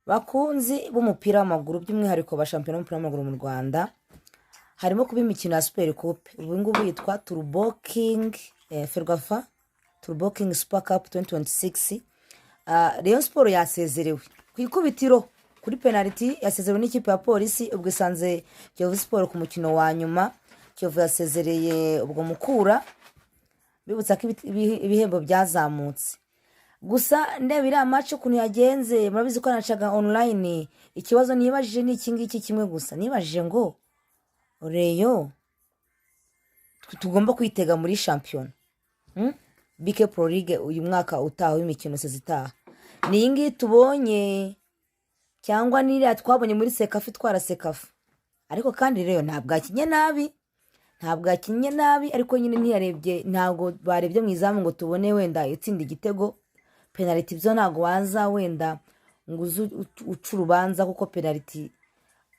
Bakunzi b'umupira w'amaguru by'umwihariko ba shampiyona y'umupira w'amaguru mu Rwanda, harimo kuba imikino ya Super Coupe. Ubu ngubu yitwa Turbo King Ferwafa Turbo King Super Cup 2026. Rayons Sport yasezerewe ku ikubitiro kuri penalty, yasezerewe n'ikipe ya polisi. Ubwo isanze Kiyovu Sport ku mukino wa nyuma. Kiyovu yasezereye ubwo Mukura, bibutsa ko ibihembo byazamutse. Gusa ndeba iriya match ukuntu yagenze, murabizi ko nacaga online. Ikibazo nibajije ni iki ngiki kimwe gusa, nibajije ngo Rayon tugomba kwitega muri shampiyona BK Pro League uyu mwaka utaha w'imikino sezitaha, ni iyi ngiyi tubonye cyangwa n'iriya twabonye muri Sekafi twara Sekafi? Ariko kandi Rayon ntabwo akinye nabi, ariko nyine ntiyarebye, ntabwo barebye mu izamu ngo tubone wenda itsinda igitego. Penalty byo ntabwo waza wenda ngo uca urubanza, kuko penalty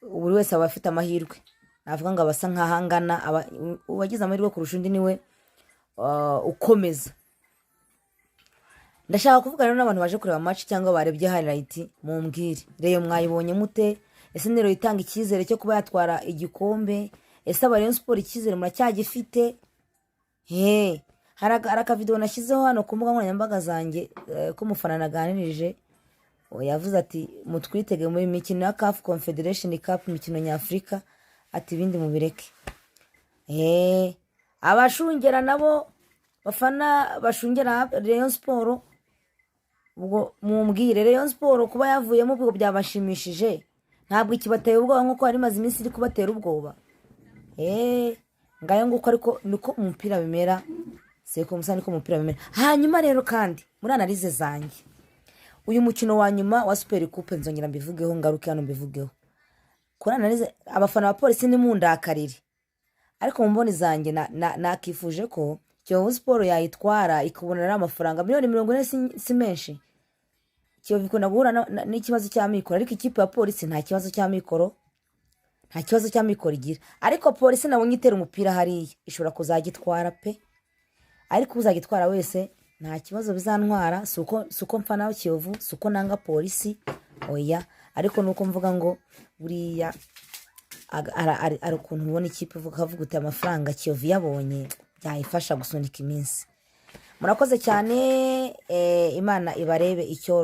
buri wese aba afite amahirwe. Navuga ngo abasa nk'ahangana, uwagize amahirwe kurusha undi niwe ukomeza. Ndashaka kuvuga rero n'abantu baje kureba match cyangwa barebye highlight, mumbwire Rayon mwayibonye mute? Ese Nero itanga icyizere cyo kuba yatwara igikombe? Ese Rayons Sport icyizere muracyagifite? Hari akavidewo nashyizeho hano ku mbuga nkoranyambaga zanjye ko umufana naganirije, yavuze ati mutwitege muri mikino ya CAF Confederation Cup, imikino nyafurika, ati ibindi mubireke. Abashungera nabo bafana bashungera Rayon Sport, ubwo mumbwire Rayon Sport kuba yavuyemo ubwo byabashimishije? Ntabwo ikibateye ubwoba nkuko hari maze iminsi iri kubatera ubwoba. Ngayo nguko ariko niko umupira bimera, seko musani ko umupira bimera. Hanyuma rero kandi muri analize zanjye, uyu mukino wa nyuma wa Super Coupe nzongera mbivugeho, ngaruke hano mbivugeho. Kuri analize abafana ba polisi ni mundakarire, ariko mu mboni zanjye nakifuje ko Kiyovu Sport yayitwara ikubonera amafaranga miliyoni 40 si menshi. Kiyovu ikunda guhura n'ikibazo cy'amikoro, ariko ikipe ya polisi nta kibazo cy'amikoro, nta kibazo cy'amikoro igira. Ariko polisi nabonye itera umupira hariya, ishobora kuzagitwara pe. Ariko uzagitwara wese nta kibazo bizantwara, suko mfana Kiyovu, suko nanga polisi, oya. Ariko nuko mvuga ngo buriya ari ukuntu ubona ikipe uvuga uti amafaranga Kiyovu yabonye byayifasha gusunika iminsi. Murakoze cyane, Imana ibarebe icyo